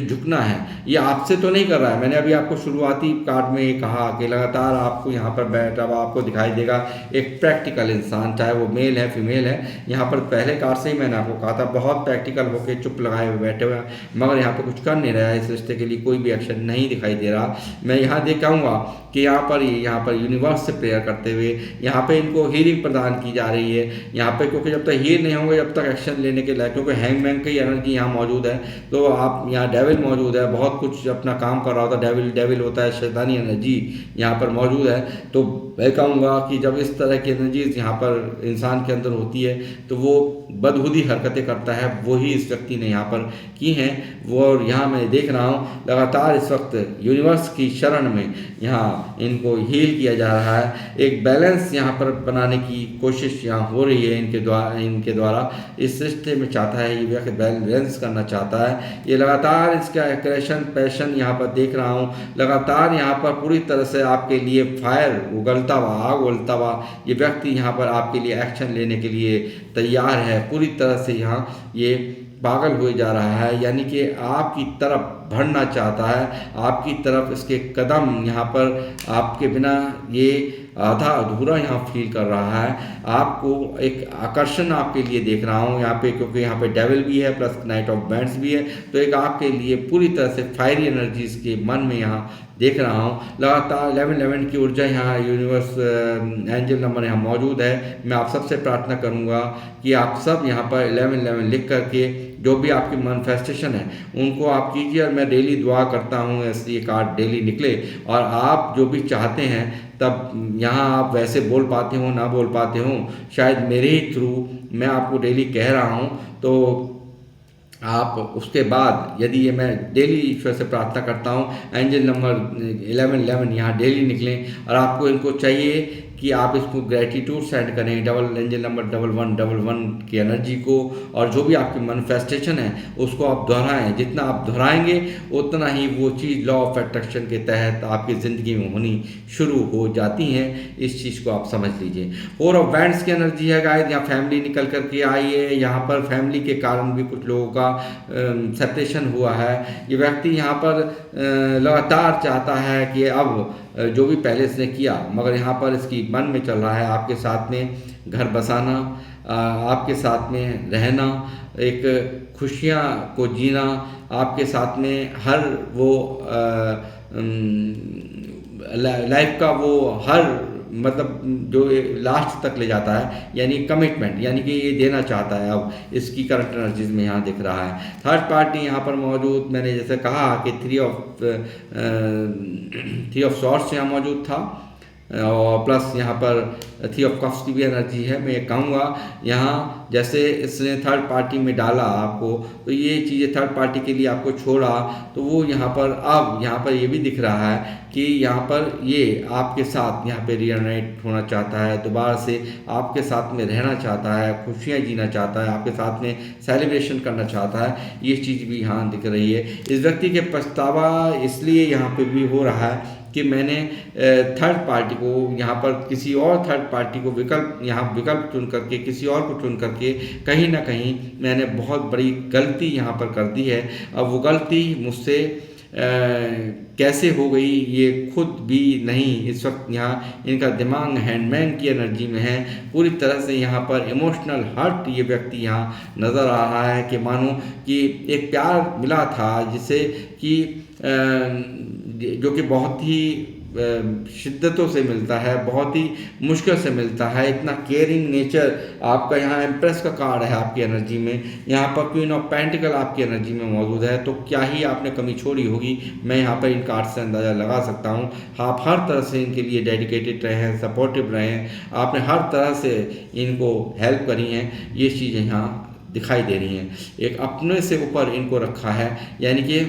झुकना है, ये आपसे तो नहीं कर रहा है। मैंने अभी आपको शुरुआती कार्ड में ये कहा कि लगातार आपको यहाँ पर बैठा हुआ आपको दिखाई देगा एक प्रैक्टिकल इंसान, चाहे वो मेल है फीमेल है। यहाँ पर पहले कार्ड से ही मैंने आपको कहा था बहुत प्रैक्टिकल होकर चुप लगाए हुए बैठे हुए, मगर यहाँ पर कुछ कर नहीं रहा है, इस रिश्ते के लिए कोई भी एक्शन नहीं दिखाई दे रहा। मैं यहाँ दिखाऊंगा कि यहाँ पर यूनिवर्स से प्रेयर करते हुए यहाँ पे इनको हीलिंग प्रदान की जा रही है यहाँ पे, क्योंकि जब तक हील नहीं होंगे, जब तक एक्शन लेने के लायक, क्योंकि हैंगमैन की एनर्जी यहाँ मौजूद है, तो आप यहाँ डेविल मौजूद है, बहुत कुछ अपना काम कर रहा होता है, डेविल होता है, शैतानी एनर्जी यहाँ पर मौजूद है। तो मैं कहूँगा कि जब इस तरह की एनर्जीज यहाँ पर इंसान के अंदर होती है तो वो बदहुदी हरकतें करता है, वही इस व्यक्ति ने यहाँ पर की हैं। वो और यहाँ मैं देख रहा हूँ लगातार इस वक्त यूनिवर्स की शरण में यहाँ इनको हील किया जा रहा है। एक बैलेंस यहाँ पर बनाने की कोशिश यहाँ हो रही है इनके द्वारा। इस रिश्ते में चाहता है ये व्यक्ति बैलेंस करना चाहता है। ये लगातार इसका एक्रेशन पैशन यहाँ पर देख रहा हूँ, लगातार यहाँ पर पूरी तरह से आपके लिए फायर उगलता हुआ, आग उगलता हुआ ये व्यक्ति यहाँ पर आपके लिए एक्शन लेने के लिए तैयार है। पूरी तरह से यहाँ ये पागल हुए जा रहा है, यानी कि आपकी तरफ बढ़ना चाहता है, आपकी तरफ इसके कदम यहाँ पर आपके बिना ये आधा अधूरा यहाँ फील कर रहा है। आपको एक आकर्षण आपके लिए देख रहा हूँ यहाँ पे, क्योंकि यहाँ पे डेविल भी है प्लस नाइट ऑफ बैंड्स भी है, तो एक आपके लिए पूरी तरह से फायरी एनर्जीज के मन में यहाँ देख रहा हूँ। लगातार 1111 की ऊर्जा यहाँ यूनिवर्स एंजल नंबर यहाँ मौजूद है। मैं आप सबसे प्रार्थना करूँगा कि आप सब यहाँ पर 1111 लिख करके जो भी आपकी मैनिफेस्टेशन है उनको आप कीजिए, और मैं डेली दुआ करता हूँ ऐसे ये कार्ड डेली निकले, और आप जो भी चाहते हैं तब यहाँ आप वैसे बोल पाते हो ना बोल पाते हो, शायद मेरे ही थ्रू मैं आपको डेली कह रहा हूँ, तो आप उसके बाद यदि ये मैं डेली ईश्वर से प्रार्थना करता हूँ एंजल नंबर 1111 यहाँ डेली निकलें, और आपको इनको चाहिए कि आप इसको ग्रेटिट्यूड सेंड करें डबल एंजल नंबर 1111 की एनर्जी को, और जो भी आपकी मैनिफेस्टेशन है उसको आप दोहराएं। जितना आप दोहराएंगे उतना ही वो चीज़ लॉ ऑफ अट्रैक्शन के तहत आपकी ज़िंदगी में होनी शुरू हो जाती हैं। इस चीज़ को आप समझ लीजिए। फोर ऑफ वैंड्स की एनर्जी है गाइस, यहाँ फैमिली निकल करके आई है। यहाँ पर फैमिली के कारण भी कुछ लोगों का सेपरेशन हुआ है। ये व्यक्ति यहाँ पर लगातार चाहता है कि अब जो भी पहले इसने किया, मगर यहाँ पर इसकी मन में चल रहा है आपके साथ में घर बसाना, आपके साथ में रहना, एक खुशियाँ को जीना, आपके साथ में हर वो लाइफ का वो हर मतलब जो लास्ट तक ले जाता है, यानी कमिटमेंट, यानी कि ये देना चाहता है। अब इसकी करंट एनर्जीज में यहाँ दिख रहा है। थर्ड पार्टी यहाँ पर मौजूद, मैंने जैसे कहा कि थ्री ऑफ सॉर्ड्स यहाँ मौजूद था, और प्लस यहाँ पर थ्री ऑफ कप्स की भी एनर्जी है। मैं ये कहूँगा यहाँ जैसे इसने थर्ड पार्टी में डाला आपको, तो ये चीज़ें थर्ड पार्टी के लिए आपको छोड़ा, तो वो यहाँ पर अब यहाँ पर ये भी दिख रहा है कि यहाँ पर ये आपके साथ यहाँ पे रीयूनाइट होना चाहता है, दोबारा से आपके साथ में रहना चाहता है, खुशियाँ जीना चाहता है, आपके साथ में सेलिब्रेशन करना चाहता है। ये चीज़ भी यहाँ दिख रही है। इस व्यक्ति के पछतावा इसलिए यहाँ पे भी हो रहा है कि मैंने थर्ड पार्टी को यहाँ पर किसी और थर्ड पार्टी को विकल्प चुन करके, किसी और को चुन करके कहीं ना कहीं मैंने बहुत बड़ी गलती यहाँ पर कर दी है। अब वो गलती मुझसे कैसे हो गई ये खुद भी नहीं, इस वक्त यहाँ इनका दिमाग हैंडमैन की एनर्जी में है। पूरी तरह से यहाँ पर इमोशनल हर्ट ये व्यक्ति यहाँ नज़र आ रहा है कि मानो कि एक प्यार मिला था जिसे कि जो कि बहुत ही शिद्दतों से मिलता है, बहुत ही मुश्किल से मिलता है। इतना केयरिंग नेचर आपका यहाँ एम्प्रेस का कार्ड है आपकी एनर्जी में, यहाँ पर क्वीन ऑफ पेंटिकल आपकी एनर्जी में मौजूद है। तो क्या ही आपने कमी छोड़ी होगी, मैं यहाँ पर इन कार्ड से अंदाज़ा लगा सकता हूँ। आप हर तरह से इनके लिए डेडिकेटेड रहे हैं, सपोर्टिव रहे हैं, आपने हर तरह से इनको हेल्प करी हैं। ये चीज़ें यहाँ दिखाई दे रही हैं। एक अपने से ऊपर इनको रखा है, यानी कि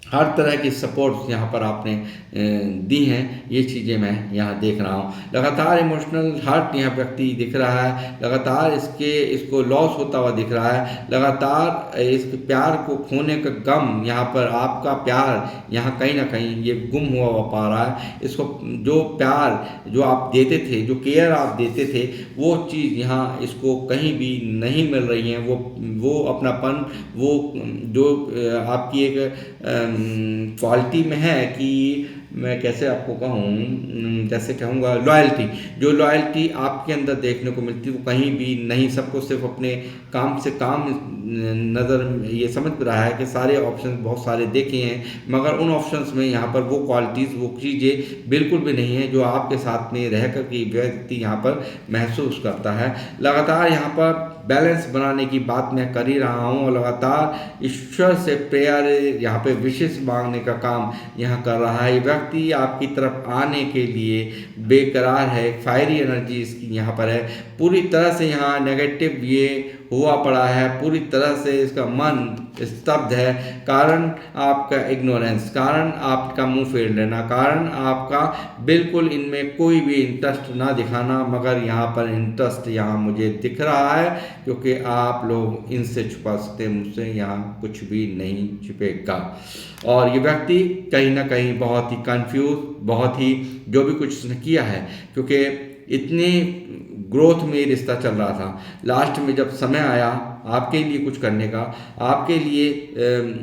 हर तरह की सपोर्ट यहाँ पर आपने दी हैं। ये चीज़ें मैं यहाँ देख रहा हूँ। लगातार इमोशनल हर्ट यहाँ व्यक्ति दिख रहा है, लगातार इसको लॉस होता हुआ दिख रहा है, लगातार इस प्यार को खोने का गम, यहाँ पर आपका प्यार यहाँ कहीं ना कहीं ये गुम हुआ पा रहा है। इसको जो प्यार जो आप देते थे, जो केयर आप देते थे, वो चीज़ यहाँ इसको कहीं भी नहीं मिल रही है। वो अपनापन, वो जो आपकी एक क्वालिटी में है कि मैं कैसे आपको कहूँ, जैसे कहूँगा लॉयल्टी, जो लॉयल्टी आपके अंदर देखने को मिलती है वो कहीं भी नहीं। सबको सिर्फ अपने काम से काम नज़र ये समझ रहा है कि सारे ऑप्शन बहुत सारे देखे हैं, मगर उन ऑप्शंस में यहाँ पर वो क्वालिटीज़, वो चीज़ें बिल्कुल भी नहीं है जो आपके साथ में रह कर के व्यक्ति यहाँ पर महसूस करता है। लगातार यहाँ पर बैलेंस बनाने की बात मैं कर ही रहा हूँ, और लगातार ईश्वर से प्रेयर, यहाँ पे विशेष मांगने का काम यहाँ कर रहा है। ये व्यक्ति आपकी तरफ आने के लिए बेकरार है, फायरी एनर्जी इसकी यहाँ पर है। पूरी तरह से यहाँ नेगेटिव ये हुआ पड़ा है, पूरी तरह से इसका मन स्तब्ध है। कारण आपका इग्नोरेंस, कारण आपका मुंह फेर लेना, कारण आपका बिल्कुल इनमें कोई भी इंटरेस्ट ना दिखाना। मगर यहाँ पर इंटरेस्ट यहाँ मुझे दिख रहा है, क्योंकि आप लोग इनसे छुपा सकते, मुझसे यहाँ कुछ भी नहीं छुपेगा। और ये व्यक्ति कहीं ना कहीं बहुत ही कंफ्यूज, बहुत ही जो भी कुछ उसने किया है, क्योंकि इतनी ग्रोथ में रिश्ता चल रहा था, लास्ट में जब समय आया आपके लिए कुछ करने का, आपके लिए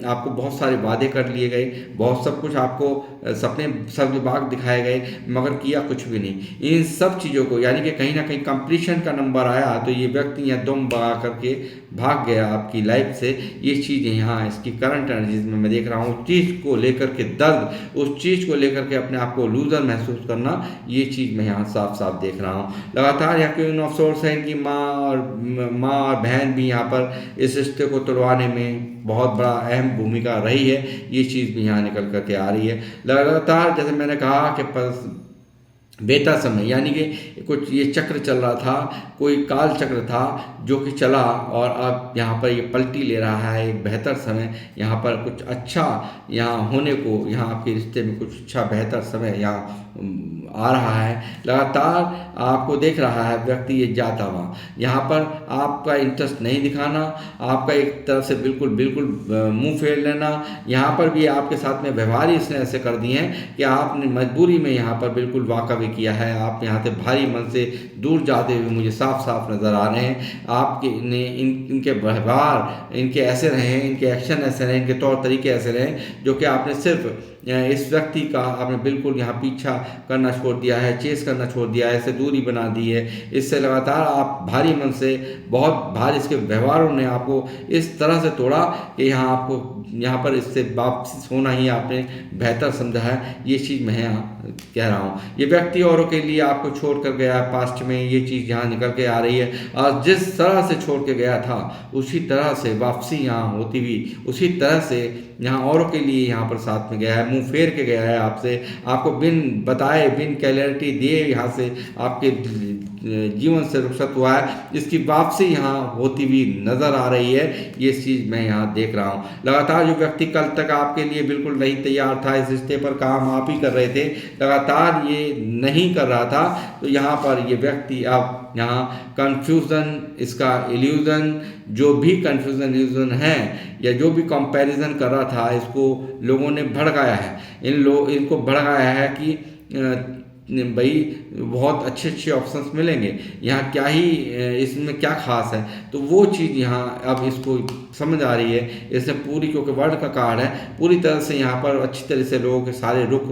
आपको बहुत सारे वादे कर लिए गए, बहुत सब कुछ आपको सपने सब विभाग दिखाए गए, मगर किया कुछ भी नहीं। इन सब चीज़ों को, यानी कि कहीं ना कहीं कंप्लीशन का नंबर आया तो ये व्यक्ति यहाँ दम बगा करके भाग गया आपकी लाइफ से। ये चीज़ यहाँ इसकी करंट एनर्जीज में मैं देख रहा हूँ। उस चीज़ को लेकर के दर्द, उस चीज़ को लेकर के अपने आप को लूजर महसूस करना, ये चीज़ मैं यहाँ साफ साफ देख रहा हूँ। लगातार यहाँ क्वीन ऑफ सोर्स है, इनकी माँ और बहन भी यहाँ पर इस रिश्ते को तोड़वाने में बहुत बड़ा अहम भूमिका रही है। ये चीज़ भी यहाँ निकल करके आ रही है। लगातार जैसे मैंने कहा कि बेटा समय, यानी कि कुछ ये चक्र चल रहा था, कोई काल चक्र था जो कि चला, और अब यहाँ पर ये पलटी ले रहा है। एक बेहतर समय यहाँ पर कुछ अच्छा यहाँ होने को, यहाँ आपके रिश्ते में कुछ अच्छा बेहतर समय यहाँ आ रहा है। लगातार आपको देख रहा है व्यक्ति ये जाता हुआ, यहाँ पर आपका इंटरेस्ट नहीं दिखाना, आपका एक तरफ से बिल्कुल मुंह फेर लेना। यहाँ पर भी आपके साथ में व्यवहार ही इसने ऐसे कर दिए हैं कि आपने मजबूरी में यहाँ पर बिल्कुल वाकई किया है। आप यहाँ से भारी मन से दूर जाते हुए मुझे साफ साफ नज़र आ रहे हैं। आपके इनके व्यवहार इनके ऐसे रहे हैं, इनके एक्शन ऐसे रहे, इनके तौर तरीके ऐसे रहे, जो कि आपने सिर्फ इस व्यक्ति का आपने बिल्कुल यहाँ पीछा करना छोड़ दिया है, चेस करना छोड़ दिया है, इससे दूरी बना दी है। इससे लगातार आप भारी मन से, बहुत भारी इसके व्यवहारों ने आपको इस तरह से तोड़ा कि यहाँ पर इससे वापस होना ही आपने बेहतर समझा है। ये चीज़ मैं यहाँ कह रहा हूँ। ये व्यक्ति व्यक्ति औरों के लिए आपको छोड़ कर गया है पास्ट में, ये चीज़ यहाँ निकल के आ रही है। और जिस तरह से छोड़ के गया था उसी तरह से वापसी यहाँ होती हुई, उसी तरह से यहाँ औरों के लिए यहाँ पर साथ में गया है, मुंह फेर के गया है आपसे, आपको बिन बताए बिन क्लैरिटी दिए यहाँ से आपके जीवन से रुखसत हुआ है। इसकी वापसी यहाँ होती हुई नज़र आ रही है, ये चीज़ मैं यहाँ देख रहा हूँ। लगातार जो व्यक्ति कल तक आपके लिए बिल्कुल नहीं तैयार था, इस रिश्ते पर काम आप ही कर रहे थे, लगातार ये नहीं कर रहा था, तो यहाँ पर ये व्यक्ति अब यहाँ कन्फ्यूज़न, इसका इल्यूज़न, जो भी कन्फ्यूज़न इल्यूज़न है या जो भी कंपैरिजन कर रहा था, इसको लोगों ने भड़काया है। इनको भड़काया है कि भाई बहुत अच्छे अच्छे ऑप्शंस मिलेंगे, यहाँ क्या ही इसमें क्या खास है, तो वो चीज़ यहाँ अब इसको समझ आ रही है। इसने पूरी, क्योंकि वर्ल्ड का कार्ड है, पूरी तरह से यहाँ पर अच्छी तरह से लोगों के सारे रुख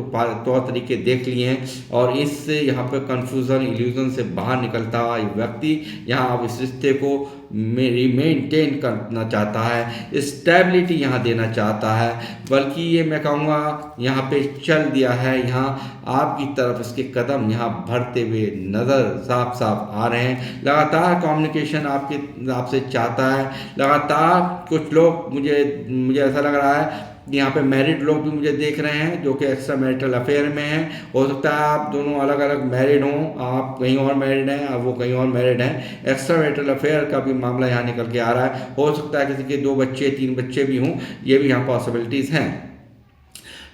तौर तरीके देख लिए हैं और इससे यहाँ पर कन्फ्यूज़न इल्यूज़न से बाहर निकलता हुआ व्यक्ति यहाँ अब इस रिश्ते को मेंटेन करना चाहता है, स्टेबिलिटी यहाँ देना चाहता है, बल्कि ये मैं कहूँगा यहाँ पे चल दिया है। यहाँ आपकी तरफ इसके कदम यहाँ बढ़ते हुए नज़र साफ साफ आ रहे हैं। लगातार कम्युनिकेशन आपसे चाहता है। लगातार कुछ लोग, मुझे ऐसा लग रहा है यहाँ पे मैरिड लोग भी मुझे देख रहे हैं जो कि एक्स्ट्रा मैरिटल अफेयर में हैं। हो सकता है आप दोनों अलग अलग मैरिड हों, आप कहीं और मैरिड हैं और वो कहीं और मैरिड हैं। एक्स्ट्रा मैरिटल अफेयर का भी मामला यहाँ निकल के आ रहा है। हो सकता है किसी के 2 बच्चे 3 बच्चे भी हों, ये भी यहाँ पॉसिबिलिटीज़ हैं।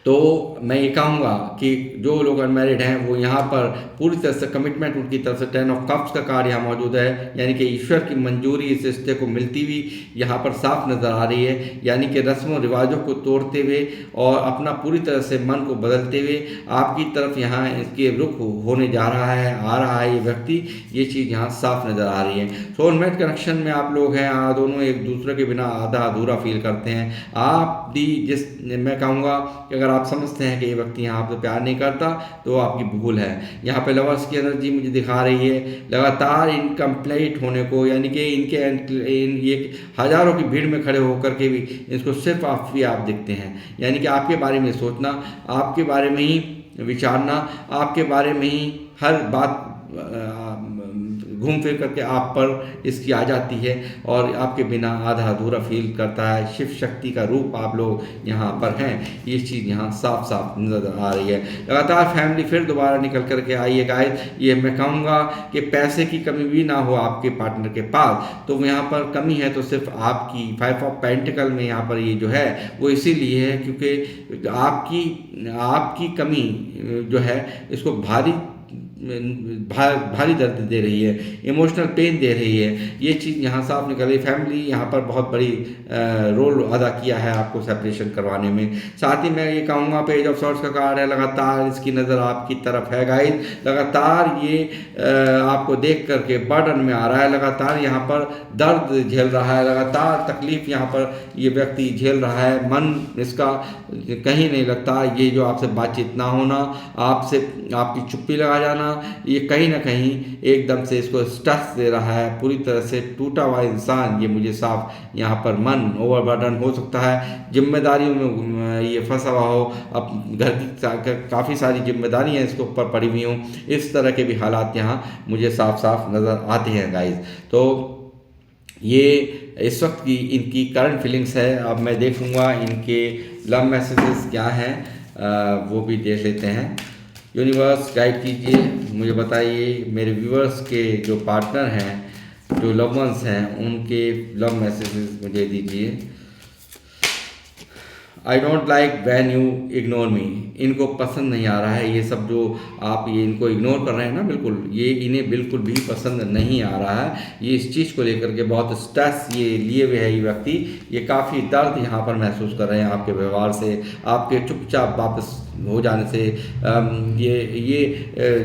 तो मैं ये कहूँगा कि जो लोग अनमैरिड हैं वो यहाँ पर पूरी तरह से कमिटमेंट, उनकी तरफ से 10 ऑफ कप्स का कार्ड यहाँ मौजूद है, यानी कि ईश्वर की मंजूरी इस रिश्ते को मिलती हुई यहाँ पर साफ नज़र आ रही है। यानी कि रस्मों रिवाजों को तोड़ते हुए और अपना पूरी तरह से मन को बदलते हुए आपकी तरफ यहाँ इसके रुख होने जा रहा है, आ रहा है ये व्यक्ति, ये चीज़ यहाँ साफ नज़र आ रही है। सोलमेट कनेक्शन में आप लोग हैं, दोनों एक दूसरे के बिना आधा अधूरा फील करते हैं। आप भी मैं कहूँगा कि अगर आप समझते हैं कि ये व्यक्ति यहाँ आपसे प्यार नहीं करता तो आपकी भूल है। यहाँ पे लवर्स की एनर्जी मुझे दिखा रही है लगातार इनकम्प्लीट होने को, यानी कि ये हज़ारों की भीड़ में खड़े होकर के भी इसको सिर्फ आप दिखते हैं। यानी कि आपके बारे में सोचना, आपके बारे में ही विचारना, आपके बारे में ही हर बात घूम फिर करके आप पर इसकी आ जाती है और आपके बिना आधा अधूरा फील करता है। शिव शक्ति का रूप आप लोग यहाँ पर हैं, ये चीज़ यहाँ साफ साफ नज़र आ रही है। लगातार फैमिली फिर दोबारा निकल करके आई है गाइस। ये मैं कहूँगा कि पैसे की कमी भी ना हो आपके पार्टनर के पास, तो यहाँ पर कमी है तो सिर्फ आपकी 5 ऑफ पेंटिकल में यहाँ पर ये जो है वो इसीलिए है क्योंकि आपकी कमी जो है इसको भारी दर्द दे रही है, इमोशनल पेन दे रही है। ये चीज़ यहाँ साफ निकल रही। फैमिली यहाँ पर बहुत बड़ी रोल अदा किया है आपको सेपरेशन करवाने में। साथ ही मैं ये कहूँगा पेज ऑफ सॉर्ड्स का कार्ड है, लगातार इसकी नज़र आपकी तरफ है गाइस। लगातार ये आपको देख करके बर्डन में आ रहा है, लगातार यहाँ पर दर्द झेल रहा है, लगातार तकलीफ यहाँ पर ये व्यक्ति झेल रहा है। मन इसका कहीं नहीं लगता। ये जो आपसे बातचीत ना होना, आपकी चुप्पी लगा जाना, ये कहीं ना कहीं एकदम से इसको स्ट्रेस दे रहा है। पूरी तरह से टूटा हुआ इंसान ये मुझे साफ यहाँ पर मन ओवरबर्डन हो सकता है, जिम्मेदारियों में ये फंसा हुआ हो, अब घर की काफ़ी सारी जिम्मेदारियाँ इसके ऊपर पड़ी हुई हों, इस तरह के भी हालात यहाँ मुझे साफ साफ नज़र आते हैं गाइस। तो ये इस वक्त की इनकी करंट फीलिंग्स है। अब मैं देखूँगा इनके लव मैसेजेस क्या हैं, वो भी देख लेते हैं। यूनिवर्स गाइड कीजिए, मुझे बताइए मेरे व्यूअर्स के जो पार्टनर हैं, जो लव वंस हैं, उनके लव मैसेजेस मुझे दीजिए। I don't like when you ignore me. इनको पसंद नहीं आ रहा है ये सब जो आप ये इनको इग्नोर कर रहे हैं ना, बिल्कुल ये इन्हें बिल्कुल भी पसंद नहीं आ रहा है। ये इस चीज़ को लेकर के बहुत स्ट्रेस ये लिए हुए है ये व्यक्ति। ये काफ़ी दर्द यहाँ पर महसूस कर रहे हैं आपके व्यवहार से, आपके चुपचाप वापस हो जाने से। ये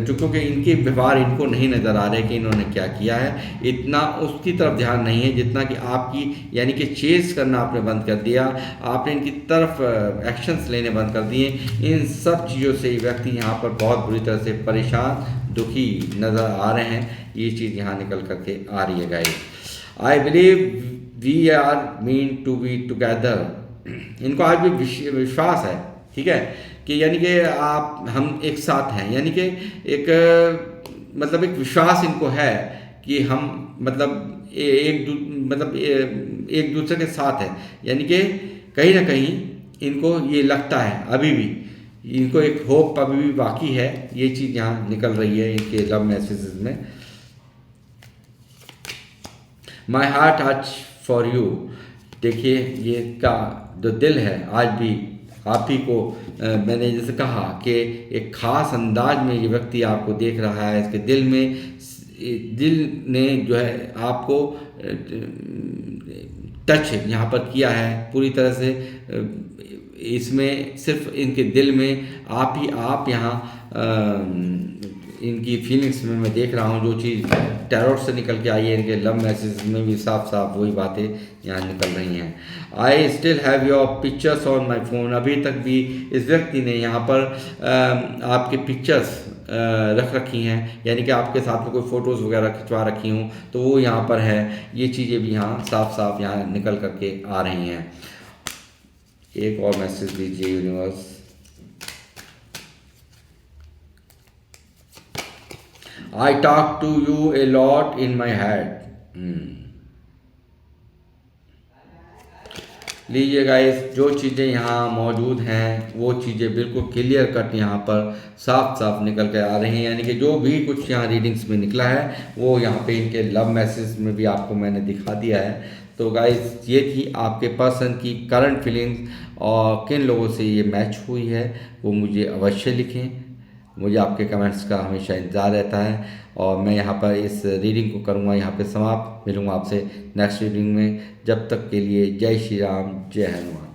क्योंकि इनके व्यवहार इनको नहीं नज़र आ रहे कि इन्होंने क्या किया है, इतना उसकी तरफ ध्यान नहीं है जितना कि आपकी, यानी कि चेज़ करना आपने बंद कर दिया, आपने इनकी तरफ एक्शंस लेने बंद कर दिए। इन सब चीज़ों से व्यक्ति यहाँ पर बहुत बुरी तरह से परेशान दुखी नज़र आ रहे हैं। ये चीज़ यहाँ निकल करके आ रही है guys. I believe we are meant to be together. इनको आज भी विश्वास है ठीक है, कि यानी कि आप हम एक साथ हैं, यानी कि एक मतलब एक विश्वास इनको है कि हम मतलब एक दूसरे के साथ है, यानी कि कहीं ना कहीं इनको ये लगता है अभी भी, इनको एक होप अभी भी बाकी है। ये चीज़ यहाँ निकल रही है इनके लव मैसेजेस में। My heart touch for you, देखिए ये का जो दिल है आज भी आप ही को मैंने जैसे कहा कि एक ख़ास अंदाज में ये व्यक्ति आपको देख रहा है, इसके दिल में, दिल ने जो है आपको टच यहाँ पर किया है पूरी तरह से। इसमें सिर्फ इनके दिल में आप यहाँ इनकी फीलिंग्स में मैं देख रहा हूँ जो चीज़ टैरोट से निकल के आई है, इनके लव मैसेज में भी साफ साफ वही बातें यहाँ निकल रही हैं। I still have your pictures on my phone, अभी तक भी इस व्यक्ति ने यहाँ पर आपके पिक्चर्स रख रखी हैं, यानी कि आपके साथ में कोई फ़ोटोज़ वगैरह खिंचवा रखी हूँ तो वो यहाँ पर है। ये चीज़ें भी यहाँ साफ साफ यहाँ निकल करके आ रही हैं। एक और मैसेज दीजिए universe. I talk to you a lot in my head. लीजिए गाइस, जो चीज़ें यहाँ मौजूद हैं वो चीज़ें बिल्कुल क्लियर कट यहाँ पर साफ साफ निकल के आ रही हैं, यानी कि जो भी कुछ यहाँ रीडिंग्स में निकला है वो यहाँ पे इनके लव मैसेज में भी आपको मैंने दिखा दिया है। तो गाइस, ये थी आपके पर्सन की करंट फीलिंग्स, और किन लोगों से ये मैच हुई है वो मुझे अवश्य लिखें। मुझे आपके कमेंट्स का हमेशा इंतज़ार रहता है, और मैं यहाँ पर इस रीडिंग को करूँगा यहाँ पे समाप्त। मिलूँगा आपसे नेक्स्ट रीडिंग में, जब तक के लिए जय श्री राम, जय हनुमान।